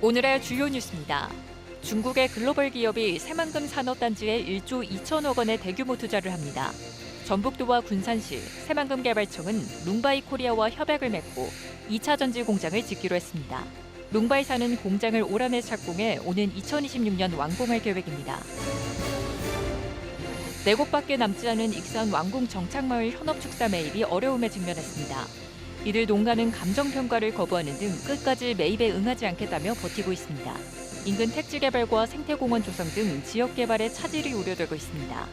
오늘의 주요 뉴스입니다. 중국의 글로벌 기업이 새만금 산업단지에 1조 2천억 원의 대규모 투자를 합니다. 전북도와 군산시, 새만금 개발청은 룽바이 코리아와 협약을 맺고 2차 전지 공장을 짓기로 했습니다. 룽바이사는 공장을 올 한해 착공해 오는 2026년 완공할 계획입니다. 4곳밖에 남지 않은 익산 왕궁 정착마을 현업축사 매입이 어려움에 직면했습니다. 이들 농가는 감정평가를 거부하는 등 끝까지 매입에 응하지 않겠다며 버티고 있습니다. 인근 택지개발과 생태공원 조성 등 지역개발에 차질이 우려되고 있습니다.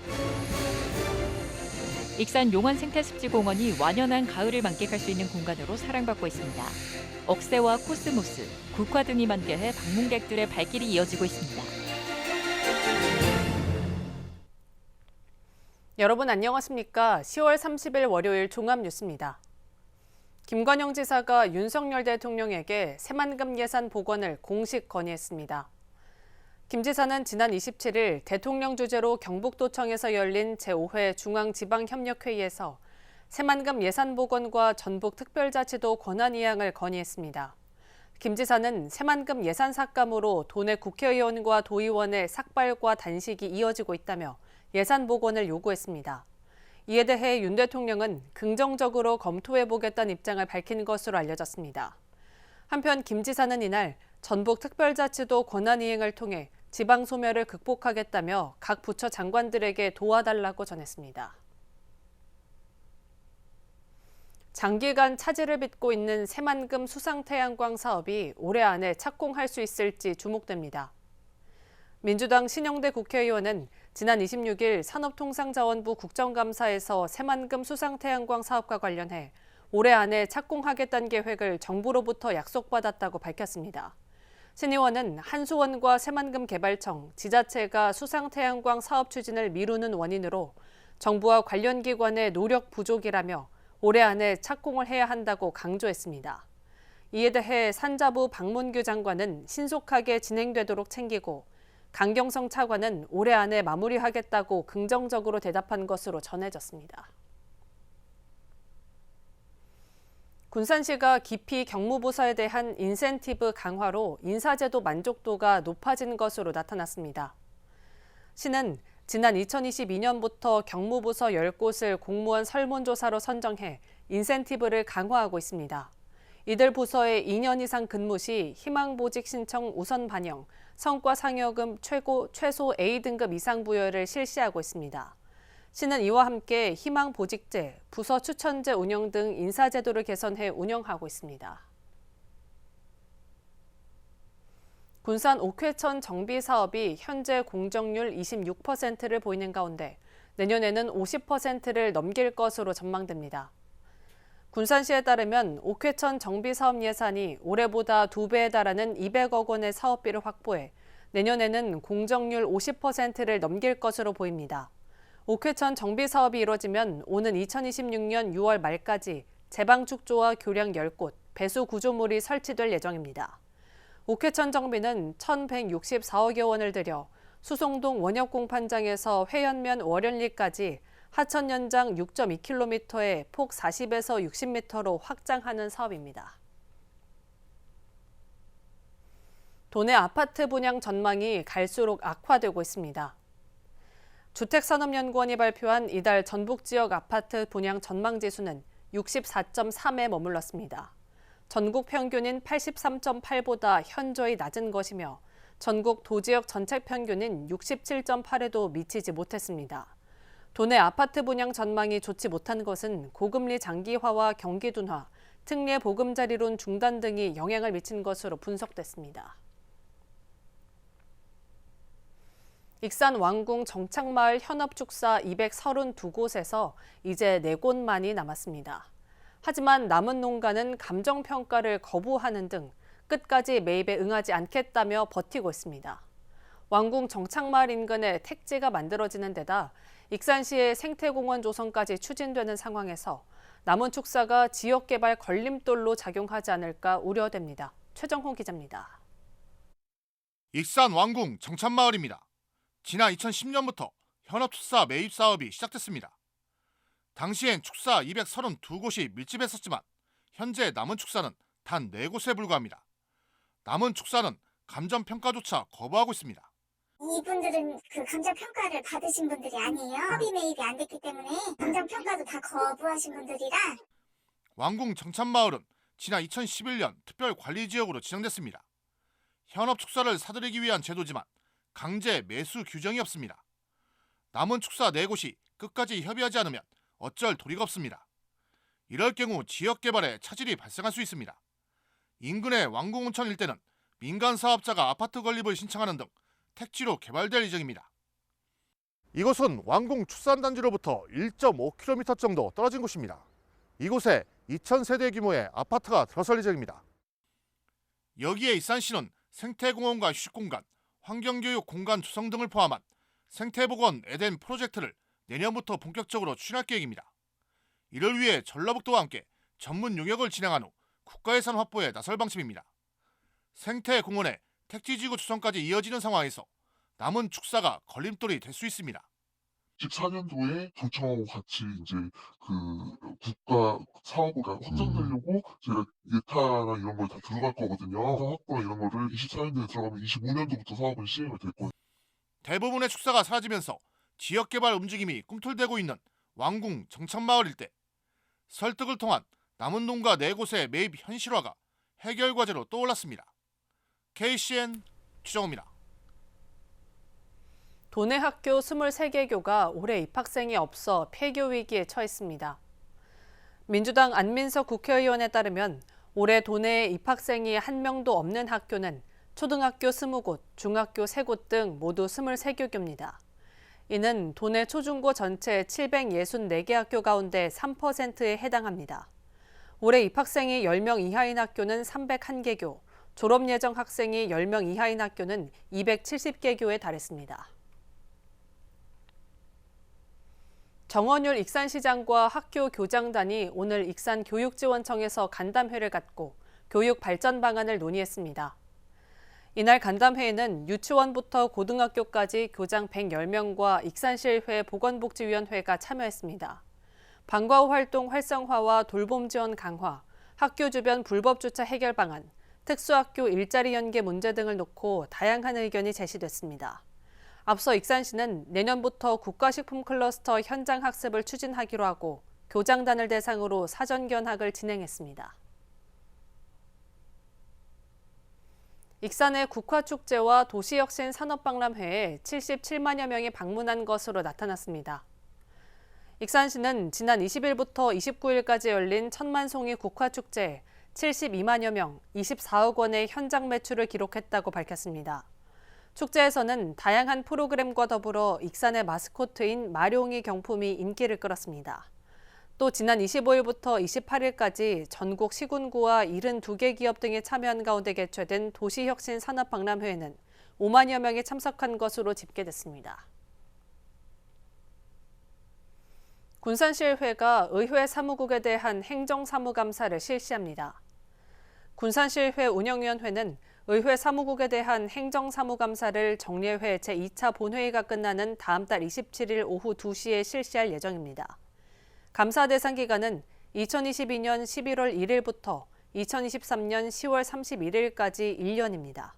익산 용안생태습지공원이 완연한 가을을 만끽할 수 있는 공간으로 사랑받고 있습니다. 억새와 코스모스, 국화 등이 만개해 방문객들의 발길이 이어지고 있습니다. 여러분 안녕하십니까? 10월 30일 월요일 종합뉴스입니다. 김관영 지사가 윤석열 대통령에게 새만금 예산 복원을 공식 건의했습니다. 김 지사는 지난 27일 대통령 주재로 경북도청에서 열린 제5회 중앙지방협력회의에서 새만금 예산 복원과 전북특별자치도 권한 이양을 건의했습니다. 김 지사는 새만금 예산 삭감으로 도내 국회의원과 도의원의 삭발과 단식이 이어지고 있다며 예산 복원을 요구했습니다. 이에 대해 윤 대통령은 긍정적으로 검토해보겠다는 입장을 밝힌 것으로 알려졌습니다. 한편 김 지사는 이날 전북특별자치도 권한이행을 통해 지방 소멸을 극복하겠다며 각 부처 장관들에게 도와달라고 전했습니다. 장기간 차질을 빚고 있는 새만금 수상태양광 사업이 올해 안에 착공할 수 있을지 주목됩니다. 민주당 신영대 국회의원은 지난 26일 산업통상자원부 국정감사에서 새만금 수상태양광 사업과 관련해 올해 안에 착공하겠다는 계획을 정부로부터 약속받았다고 밝혔습니다. 신 의원은 한수원과 새만금 개발청, 지자체가 수상태양광 사업 추진을 미루는 원인으로 정부와 관련 기관의 노력 부족이라며 올해 안에 착공을 해야 한다고 강조했습니다. 이에 대해 산자부 박문규 장관은 신속하게 진행되도록 챙기고 강경성 차관은 올해 안에 마무리하겠다고 긍정적으로 대답한 것으로 전해졌습니다. 군산시가 기피 경무부서에 대한 인센티브 강화로 인사제도 만족도가 높아진 것으로 나타났습니다. 시는 지난 2022년부터 경무부서 10곳을 공무원 설문조사로 선정해 인센티브를 강화하고 있습니다. 이들 부서의 2년 이상 근무 시 희망보직 신청 우선 반영, 성과 상여금 최소 A등급 이상 부여를 실시하고 있습니다. 시는 이와 함께 희망보직제, 부서 추천제 운영 등 인사제도를 개선해 운영하고 있습니다. 군산 옥회천 정비 사업이 현재 공정률 26%를 보이는 가운데 내년에는 50%를 넘길 것으로 전망됩니다. 군산시에 따르면 옥회천 정비 사업 예산이 올해보다 2배에 달하는 200억 원의 사업비를 확보해 내년에는 공정률 50%를 넘길 것으로 보입니다. 옥회천 정비 사업이 이뤄지면 오는 2026년 6월 말까지 제방축조와 교량 10곳, 배수 구조물이 설치될 예정입니다. 옥회천 정비는 1,164억여 원을 들여 수송동 원역공판장에서 회연면 월연리까지 하천 연장 6.2km에 폭 40에서 60m로 확장하는 사업입니다. 도내 아파트 분양 전망이 갈수록 악화되고 있습니다. 주택산업연구원이 발표한 이달 전북 지역 아파트 분양 전망 지수는 64.3에 머물렀습니다. 전국 평균인 83.8보다 현저히 낮은 것이며 전국 도지역 전체 평균인 67.8에도 미치지 못했습니다. 도내 아파트 분양 전망이 좋지 못한 것은 고금리 장기화와 경기 둔화, 특례 보금자리론 중단 등이 영향을 미친 것으로 분석됐습니다. 익산 왕궁 정착마을 현업축사 232곳에서 이제 4곳만이 남았습니다. 하지만 남은 농가는 감정평가를 거부하는 등 끝까지 매입에 응하지 않겠다며 버티고 있습니다. 왕궁 정착마을 인근에 택지가 만들어지는 데다 익산시의 생태공원 조성까지 추진되는 상황에서 남은 축사가 지역개발 걸림돌로 작용하지 않을까 우려됩니다. 최정홍 기자입니다. 익산 왕궁 정착마을입니다. 지난 2010년부터 현업축사 매입 사업이 시작됐습니다. 당시엔 축사 232곳이 밀집했었지만 현재 남은 축사는 단 4곳에 불과합니다. 남은 축사는 감점 평가조차 거부하고 있습니다. 이분들은 그 감정 평가를 받으신 분들이 아니에요. 합의 매입이 안 됐기 때문에 감정 평가도 다 거부하신 분들이라. 왕궁 정찬마을은 지난 2011년 특별관리지역으로 지정됐습니다. 현업 축사를 사들이기 위한 제도지만 강제 매수 규정이 없습니다. 남은 축사 4곳이 끝까지 협의하지 않으면 어쩔 도리가 없습니다. 이럴 경우 지역개발에 차질이 발생할 수 있습니다. 인근의 왕궁온천 일대는 민간 사업자가 아파트 건립을 신청하는 등 택지로 개발될 예정입니다. 이곳은 왕궁 축산단지로부터 1.5km 정도 떨어진 곳입니다. 이곳에 2,000세대 규모의 아파트가 들어설 예정입니다. 여기에 익산시는 생태공원과 휴식공간, 환경교육 공간 조성 등을 포함한 생태보건 에덴 프로젝트를 내년부터 본격적으로 추진할 계획입니다. 이를 위해 전라북도와 함께 전문 용역을 진행한 후 국가예산 확보에 나설 방침입니다. 생태공원의 택지지구 조성까지 이어지는 상황에서 남은 축사가 걸림돌이 될 수 있습니다. 14년도에 도청하고 같이 이제 그 국가 사업으로 확장되려고 제가 예타나 이런 걸 다 들어갈 거거든요. 확보나 이런 거를 24년도에 들어가면 25년도부터 사업을 시행이 될 거예요. 대부분의 축사가 사라지면서 지역개발 움직임이 꿈틀대고 있는 왕궁 정찬마을 일대. 설득을 통한 남은 농가 4곳의 매입 현실화가 해결 과제로 떠올랐습니다. KCN 최정호입니다. 도내 학교 23개교가 올해 입학생이 없어 폐교 위기에 처했습니다. 민주당 안민석 국회의원에 따르면 올해 도내에 입학생이 한 명도 없는 학교는 초등학교 20곳, 중학교 3곳 등 모두 23교입니다. 이는 도내 초중고 전체 764개 학교 가운데 3%에 해당합니다. 올해 입학생이 10명 이하인 학교는 301개교, 졸업 예정 학생이 10명 이하인 학교는 270개교에 달했습니다. 정원율 익산시장과 학교 교장단이 오늘 익산교육지원청에서 간담회를 갖고 교육 발전 방안을 논의했습니다. 이날 간담회에는 유치원부터 고등학교까지 교장 110명과 익산시의회 보건복지위원회가 참여했습니다. 방과 후 활동 활성화와 돌봄 지원 강화, 학교 주변 불법 주차 해결 방안, 특수학교 일자리 연계 문제 등을 놓고 다양한 의견이 제시됐습니다. 앞서 익산시는 내년부터 국가식품 클러스터 현장 학습을 추진하기로 하고 교장단을 대상으로 사전 견학을 진행했습니다. 익산의 국화축제와 도시혁신 산업박람회에 77만여 명이 방문한 것으로 나타났습니다. 익산시는 지난 20일부터 29일까지 열린 천만송이 국화축제에 72만여 명, 24억 원의 현장 매출을 기록했다고 밝혔습니다. 축제에서는 다양한 프로그램과 더불어 익산의 마스코트인 마룡이 경품이 인기를 끌었습니다. 또 지난 25일부터 28일까지 전국 시군구와 72개 기업 등이 참여한 가운데 개최된 도시혁신 산업박람회에는 5만여 명이 참석한 것으로 집계됐습니다. 군산시의회가 의회 사무국에 대한 행정사무감사를 실시합니다. 군산시의회 운영위원회는 의회 사무국에 대한 행정사무감사를 정례회 제2차 본회의가 끝나는 다음 달 27일 오후 2시에 실시할 예정입니다. 감사 대상 기간은 2022년 11월 1일부터 2023년 10월 31일까지 1년입니다.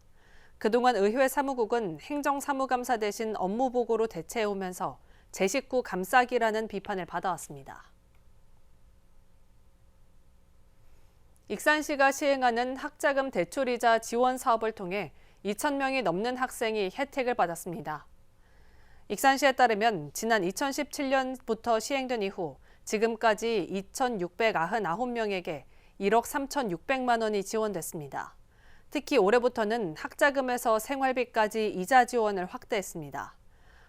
그동안 의회 사무국은 행정사무감사 대신 업무보고로 대체해오면서 제 식구 감싸기라는 비판을 받아왔습니다. 익산시가 시행하는 학자금 대출이자 지원 사업을 통해 2,000명이 넘는 학생이 혜택을 받았습니다. 익산시에 따르면 지난 2017년부터 시행된 이후 지금까지 2,699명에게 1억 3,600만 원이 지원됐습니다. 특히 올해부터는 학자금에서 생활비까지 이자 지원을 확대했습니다.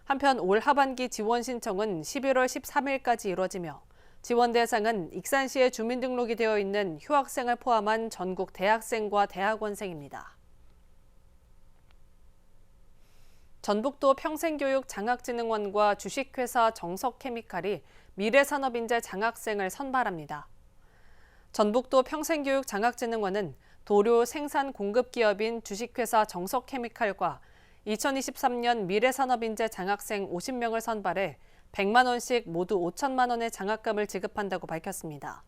한편 올 하반기 지원 신청은 11월 13일까지 이뤄지며 지원 대상은 익산시에 주민등록이 되어 있는 휴학생을 포함한 전국 대학생과 대학원생입니다. 전북도 평생교육장학진흥원과 주식회사 정석케미칼이 미래산업인재 장학생을 선발합니다. 전북도 평생교육장학진흥원은 도료 생산 공급 기업인 주식회사 정석케미칼과 2023년 미래산업인재 장학생 50명을 선발해 100만 원씩 모두 5천만 원의 장학금을 지급한다고 밝혔습니다.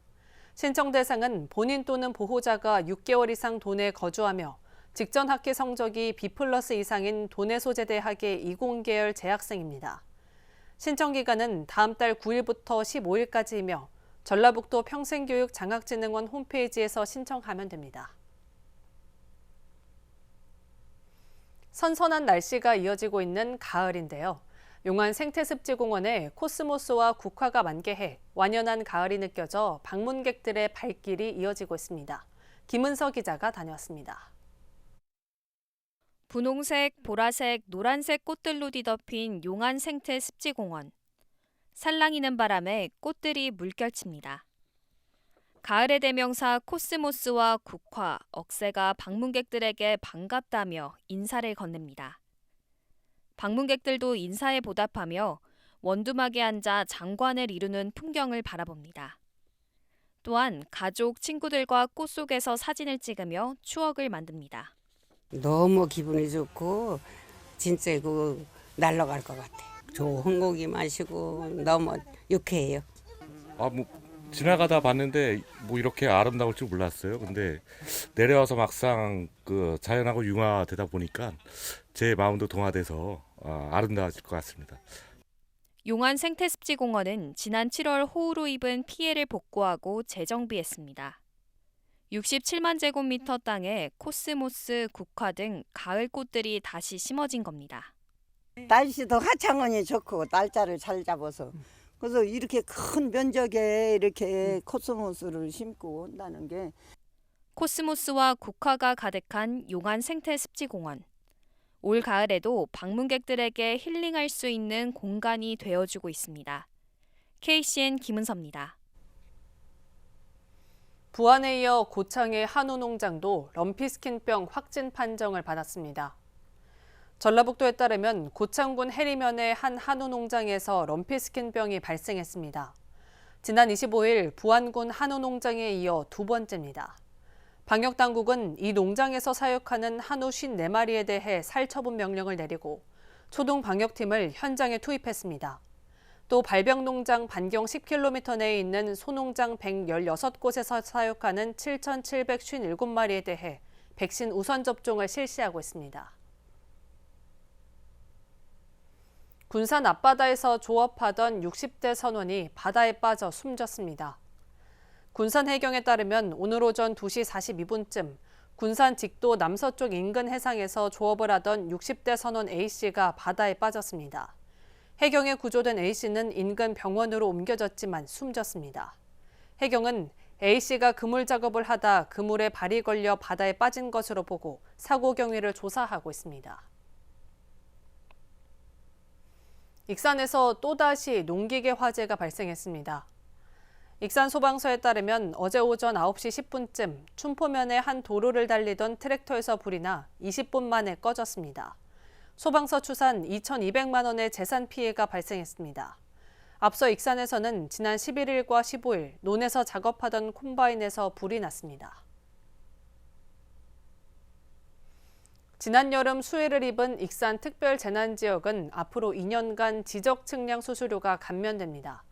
신청 대상은 본인 또는 보호자가 6개월 이상 도내에 거주하며 직전 학기 성적이 B+ 이상인 도내소재대학의 이공계열 재학생입니다. 신청 기간은 다음 달 9일부터 15일까지이며 전라북도 평생교육장학진흥원 홈페이지에서 신청하면 됩니다. 선선한 날씨가 이어지고 있는 가을인데요. 용안 생태습지공원에 코스모스와 국화가 만개해 완연한 가을이 느껴져 방문객들의 발길이 이어지고 있습니다. 김은서 기자가 다녀왔습니다. 분홍색, 보라색, 노란색 꽃들로 뒤덮인 용안 생태습지공원. 살랑이는 바람에 꽃들이 물결칩니다. 가을의 대명사 코스모스와 국화, 억새가 방문객들에게 반갑다며 인사를 건넵니다. 방문객들도 인사에 보답하며 원두막에 앉아 장관을 이루는 풍경을 바라봅니다. 또한 가족, 친구들과 꽃 속에서 사진을 찍으며 추억을 만듭니다. 너무 기분이 좋고 진짜 날아갈 것 같아. 좋은 고기 마시고 너무 유쾌해요. 지나가다 봤는데 이렇게 아름다울 줄 몰랐어요. 근데 내려와서 막상 그 자연하고 융화되다 보니까 제 마음도 동화돼서 아름다워질 것 같습니다. 용안 생태습지공원은 지난 7월 호우로 입은 피해를 복구하고 재정비했습니다. 67만 제곱미터 땅에 코스모스, 국화 등 가을 꽃들이 다시 심어진 겁니다. 날씨도 화창하니 좋고 날짜를 잘 잡아서 그래서 이렇게 큰 면적에 이렇게 코스모스를 심고 온다는 게 코스모스와 국화가 가득한 용안 생태습지공원. 올 가을에도 방문객들에게 힐링할 수 있는 공간이 되어주고 있습니다. KCN 김은서입니다. 부안에 이어 고창의 한우 농장도 럼피스킨병 확진 판정을 받았습니다. 전라북도에 따르면 고창군 해리면의 한 한우 농장에서 럼피스킨병이 발생했습니다. 지난 25일 부안군 한우 농장에 이어 두 번째입니다. 방역당국은 이 농장에서 사육하는 한우 54마리에 대해 살처분 명령을 내리고 초동 방역팀을 현장에 투입했습니다. 또 발병농장 반경 10km 내에 있는 소농장 116곳에서 사육하는 7,757마리에 대해 백신 우선 접종을 실시하고 있습니다. 군산 앞바다에서 조업하던 60대 선원이 바다에 빠져 숨졌습니다. 군산 해경에 따르면 오늘 오전 2시 42분쯤 군산 직도 남서쪽 인근 해상에서 조업을 하던 60대 선원 A씨가 바다에 빠졌습니다. 해경에 구조된 A씨는 인근 병원으로 옮겨졌지만 숨졌습니다. 해경은 A씨가 그물 작업을 하다 그물에 발이 걸려 바다에 빠진 것으로 보고 사고 경위를 조사하고 있습니다. 익산에서 또다시 농기계 화재가 발생했습니다. 익산 소방서에 따르면 어제 오전 9시 10분쯤 춘포면의 한 도로를 달리던 트랙터에서 불이 나 20분 만에 꺼졌습니다. 소방서 추산 2,200만 원의 재산 피해가 발생했습니다. 앞서 익산에서는 지난 11일과 15일 논에서 작업하던 콤바인에서 불이 났습니다. 지난 여름 수해를 입은 익산 특별재난지역은 앞으로 2년간 지적 측량 수수료가 감면됩니다.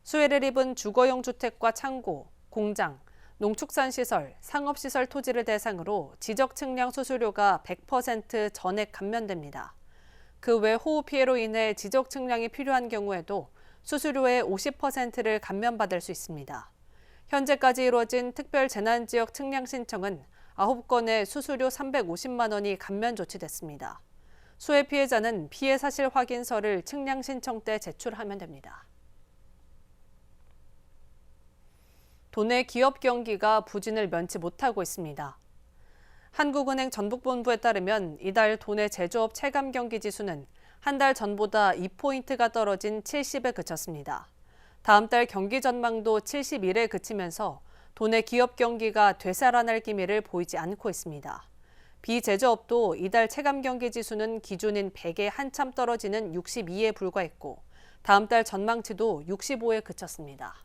수해를 입은 주거용 주택과 창고, 공장, 농축산시설, 상업시설 토지를 대상으로 지적 측량 수수료가 100% 전액 감면됩니다. 그 외 호우 피해로 인해 지적 측량이 필요한 경우에도 수수료의 50%를 감면받을 수 있습니다. 현재까지 이루어진 특별재난지역 측량 신청은 9건에 수수료 350만 원이 감면 조치됐습니다. 수해 피해자는 피해 사실 확인서를 측량 신청 때 제출하면 됩니다. 도내 기업 경기가 부진을 면치 못하고 있습니다. 한국은행 전북본부에 따르면 이달 도내 제조업 체감 경기 지수는 한 달 전보다 2포인트가 떨어진 70에 그쳤습니다. 다음 달 경기 전망도 71에 그치면서 도내 기업 경기가 되살아날 기미를 보이지 않고 있습니다. 비제조업도 이달 체감 경기 지수는 기준인 100에 한참 떨어지는 62에 불과했고 다음 달 전망치도 65에 그쳤습니다.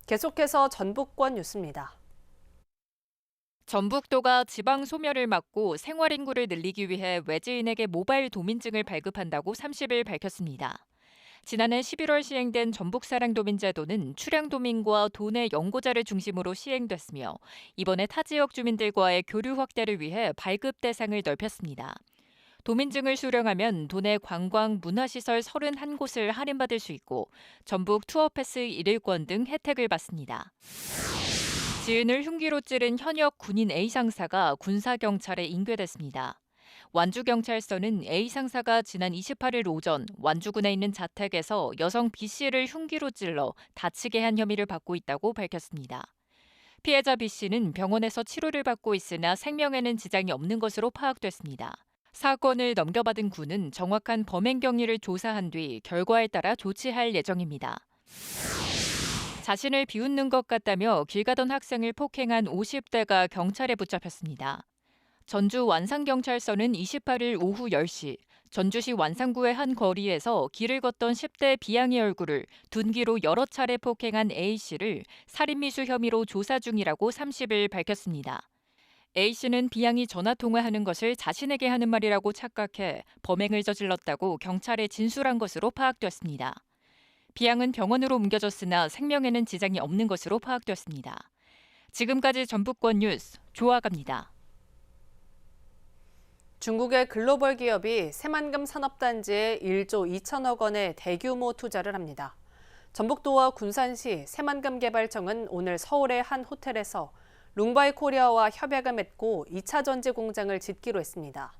계속해서 전북권 뉴스입니다. 전북도가 지방 소멸을 막고 생활 인구를 늘리기 위해 외지인에게 모바일 도민증을 발급한다고 30일 밝혔습니다. 지난해 11월 시행된 전북사랑도민 제도는 출향도민과 도내 연고자를 중심으로 시행됐으며 이번에 타 지역 주민들과의 교류 확대를 위해 발급 대상을 넓혔습니다. 도민증을 수령하면 도내 관광 문화시설 31곳을 할인받을 수 있고 전북 투어패스 1일권 등 혜택을 받습니다. 지은을 흉기로 찌른 현역 군인 A 상사가 군사경찰에 인계됐습니다. 완주경찰서는 A 상사가 지난 28일 오전 완주군에 있는 자택에서 여성 B 씨를 흉기로 찔러 다치게 한 혐의를 받고 있다고 밝혔습니다. 피해자 B 씨는 병원에서 치료를 받고 있으나 생명에는 지장이 없는 것으로 파악됐습니다. 사건을 넘겨받은 군은 정확한 범행 경위를 조사한 뒤 결과에 따라 조치할 예정입니다. 자신을 비웃는 것 같다며 길 가던 학생을 폭행한 50대가 경찰에 붙잡혔습니다. 전주 완산경찰서는 28일 오후 10시 전주시 완산구의 한 거리에서 길을 걷던 10대 비양의 얼굴을 둔기로 여러 차례 폭행한 A씨를 살인미수 혐의로 조사 중이라고 30일 밝혔습니다. A씨는 비양이 전화통화하는 것을 자신에게 하는 말이라고 착각해 범행을 저질렀다고 경찰에 진술한 것으로 파악됐습니다. 비양은 병원으로 옮겨졌으나 생명에는 지장이 없는 것으로 파악됐습니다. 지금까지 전북권 뉴스 조아갑니다. 중국의 글로벌 기업이 새만금 산업단지에 1조 2천억 원의 대규모 투자를 합니다. 전북도와 군산시 새만금개발청은 오늘 서울의 한 호텔에서 룽바이 코리아와 협약을 맺고 2차 전지 공장을 짓기로 했습니다.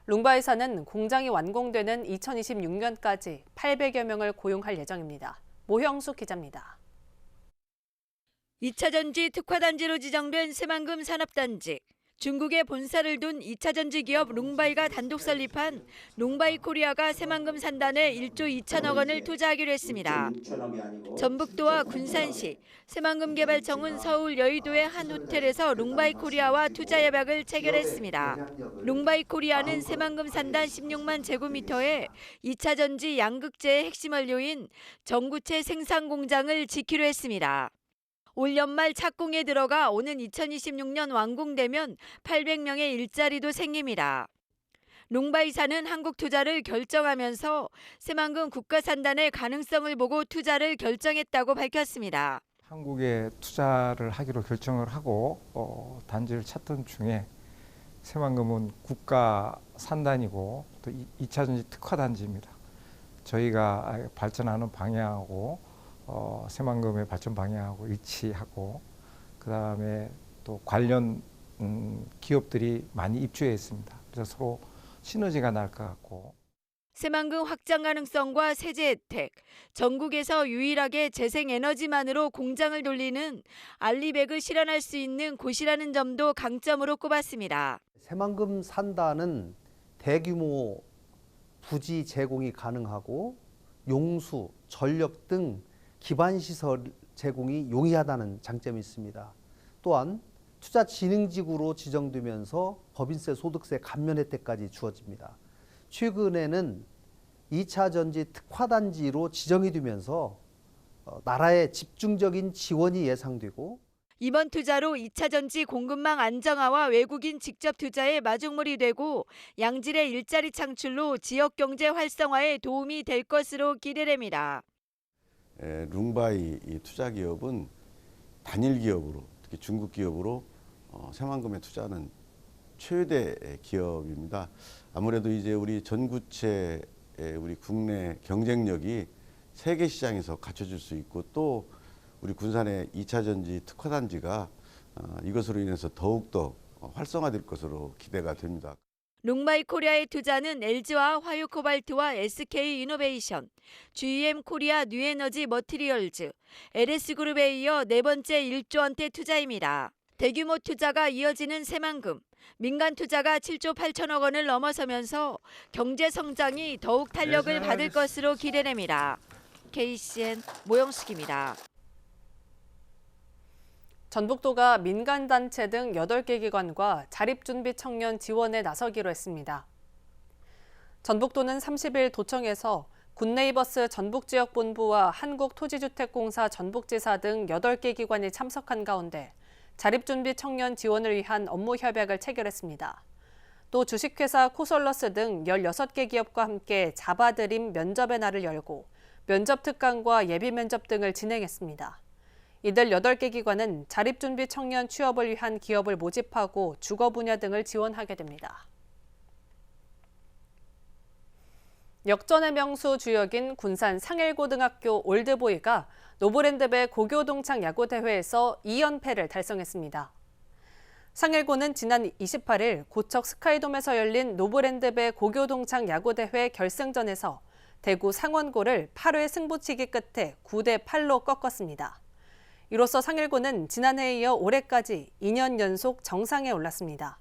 룽바이사는 공장이 완공되는 2026년까지 800여 명을 고용할 예정입니다. 모형숙 기자입니다. 2차 전지 특화단지로 지정된 새만금 산업단지. 중국에 본사를 둔 2차 전지 기업 룽바이가 단독 설립한 룽바이 코리아가 새만금 산단에 1조 2천억 원을 투자하기로 했습니다. 전북도와 군산시, 새만금개발청은 서울 여의도의 한 호텔에서 룽바이 코리아와 투자 협약을 체결했습니다. 룽바이 코리아는 새만금 산단 16만 제곱미터에 2차 전지 양극재의 핵심 원료인 전구체 생산 공장을 짓기로 했습니다. 올 연말 착공에 들어가 오는 2026년 완공되면 800명의 일자리도 생깁니다. 룽바이사는 한국 투자를 결정하면서 새만금 국가산단의 가능성을 보고 투자를 결정했다고 밝혔습니다. 한국에 투자를 하기로 결정을 하고 단지를 찾던 중에 새만금은 국가산단이고 또 2차 전지 특화단지입니다. 저희가 발전하는 방향하고 새만금의 발전 방향하고 일치하고 그다음에 또 관련 기업들이 많이 입주해 있습니다. 그래서 서로 시너지가 날 것 같고. 새만금 확장 가능성과 세제 혜택, 전국에서 유일하게 재생에너지만으로 공장을 돌리는 알리백을 실현할 수 있는 곳이라는 점도 강점으로 꼽았습니다. 새만금 산단은 대규모 부지 제공이 가능하고 용수, 전력 등 기반시설 제공이 용이하다는 장점이 있습니다. 또한 투자진흥지구로 지정되면서 법인세, 소득세 감면 혜택까지 주어집니다. 최근에는 2차 전지 특화단지로 지정이 되면서 나라의 집중적인 지원이 예상되고 이번 투자로 2차 전지 공급망 안정화와 외국인 직접 투자에 마중물이 되고 양질의 일자리 창출로 지역 경제 활성화에 도움이 될 것으로 기대됩니다. 룽바이 이 투자 기업은 단일 기업으로 특히 중국 기업으로 새만금에 투자하는 최대 기업입니다. 아무래도 이제 우리 전구체 우리 국내 경쟁력이 세계 시장에서 갖춰질 수 있고 또 우리 군산의 2차 전지 특화단지가 이것으로 인해서 더욱더 활성화될 것으로 기대가 됩니다. 룽바이 코리아의 투자는 LG와 화요코발트와 SK이노베이션, GM 코리아 뉴에너지 머티리얼즈, LS그룹에 이어 네 번째 1조 원대 투자입니다. 대규모 투자가 이어지는 새만금, 민간 투자가 7조 8천억 원을 넘어서면서 경제 성장이 더욱 탄력을 받을 것으로 기대됩니다. KCN 모영숙입니다. 전북도가 민간단체 등 8개 기관과 자립준비 청년 지원에 나서기로 했습니다. 전북도는 30일 도청에서 굿네이버스 전북지역본부와 한국토지주택공사 전북지사 등 8개 기관이 참석한 가운데 자립준비 청년 지원을 위한 업무 협약을 체결했습니다. 또 주식회사 코솔러스 등 16개 기업과 함께 잡아들임 면접의 날을 열고 면접 특강과 예비 면접 등을 진행했습니다. 이들 8개 기관은 자립준비 청년 취업을 위한 기업을 모집하고 주거 분야 등을 지원하게 됩니다. 역전의 명소 주역인 군산 상일고등학교 올드보이가 노브랜드배 고교동창 야구대회에서 2연패를 달성했습니다. 상일고는 지난 28일 고척 스카이돔에서 열린 노브랜드배 고교동창 야구대회 결승전에서 대구 상원고를 8회 승부치기 끝에 9대8로 꺾었습니다. 이로써 상일고는 지난해에 이어 올해까지 2년 연속 정상에 올랐습니다.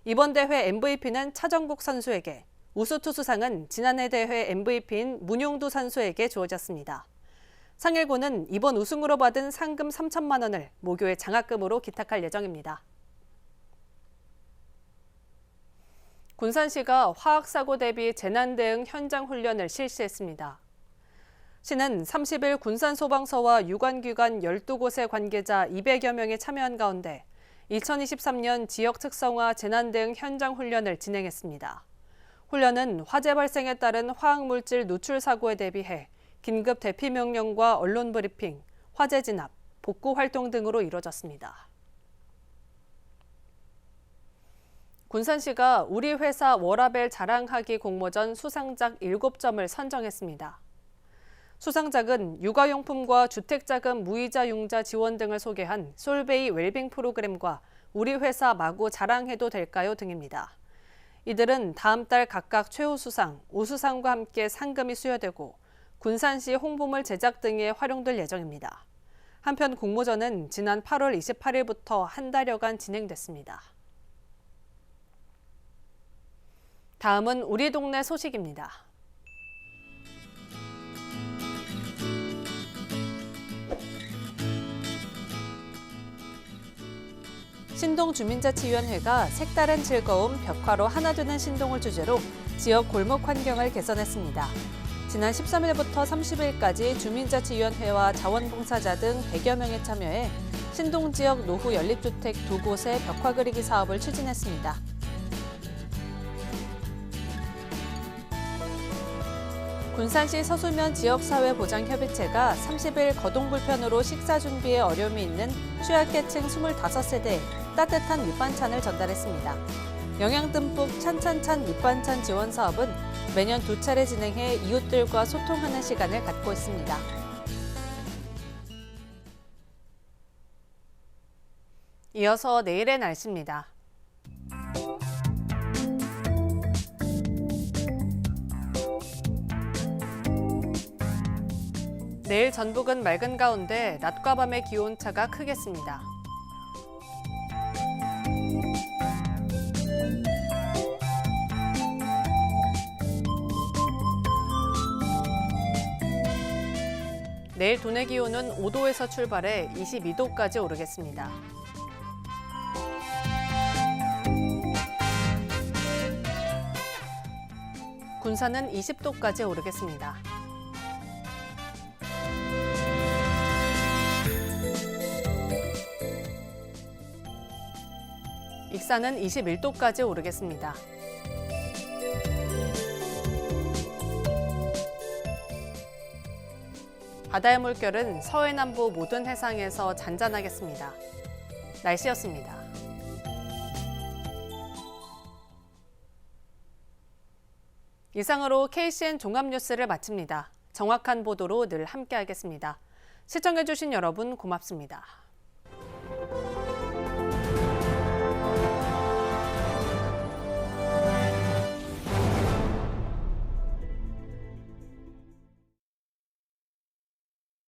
이번 대회 MVP는 차정국 선수에게, 우수투수상은 지난해 대회 MVP인 문용두 선수에게 주어졌습니다. 상일고는 이번 우승으로 받은 상금 3천만 원을 모교의 장학금으로 기탁할 예정입니다. 군산시가 화학사고 대비 재난 대응 현장 훈련을 실시했습니다. 시는 30일 군산소방서와 유관기관 12곳의 관계자 200여 명이 참여한 가운데 2023년 지역 특성화 재난 대응 현장 훈련을 진행했습니다. 훈련은 화재 발생에 따른 화학물질 누출 사고에 대비해 긴급 대피 명령과 언론 브리핑, 화재 진압, 복구 활동 등으로 이뤄졌습니다. 군산시가 우리 회사 워라벨 자랑하기 공모전 수상작 7점을 선정했습니다. 수상작은 육아용품과 주택자금 무이자 융자 지원 등을 소개한 솔베이 웰빙 프로그램과 우리 회사 마구 자랑해도 될까요 등입니다. 이들은 다음 달 각각 최우수상, 우수상과 함께 상금이 수여되고 군산시 홍보물 제작 등에 활용될 예정입니다. 한편 공모전은 지난 8월 28일부터 한 달여간 진행됐습니다. 다음은 우리 동네 소식입니다. 신동주민자치위원회가 색다른 즐거움 벽화로 하나 되는 신동을 주제로 지역 골목 환경을 개선했습니다. 지난 13일부터 30일까지 주민자치위원회와 자원봉사자 등 100여 명이 참여해 신동 지역 노후 연립주택 2곳의 벽화 그리기 사업을 추진했습니다. 군산시 서수면 지역사회보장협의체가 30일 거동불편으로 식사 준비에 어려움이 있는 취약계층 25세대에 따뜻한 밑반찬을 전달했습니다. 영양 듬뿍 찬찬찬 밑반찬 지원 사업은 매년 2차례 진행해 이웃들과 소통하는 시간을 갖고 있습니다. 이어서 내일의 날씨입니다. 내일 전북은 맑은 가운데 낮과 밤의 기온차가 크겠습니다. 내일 도내 기온은 5도에서 출발해 22도까지 오르겠습니다. 군산은 20도까지 오르겠습니다. 익산은 21도까지 오르겠습니다. 바다의 물결은 서해남부 모든 해상에서 잔잔하겠습니다. 날씨였습니다. 이상으로 KCN 종합뉴스를 마칩니다. 정확한 보도로 늘 함께하겠습니다. 시청해주신 여러분 고맙습니다.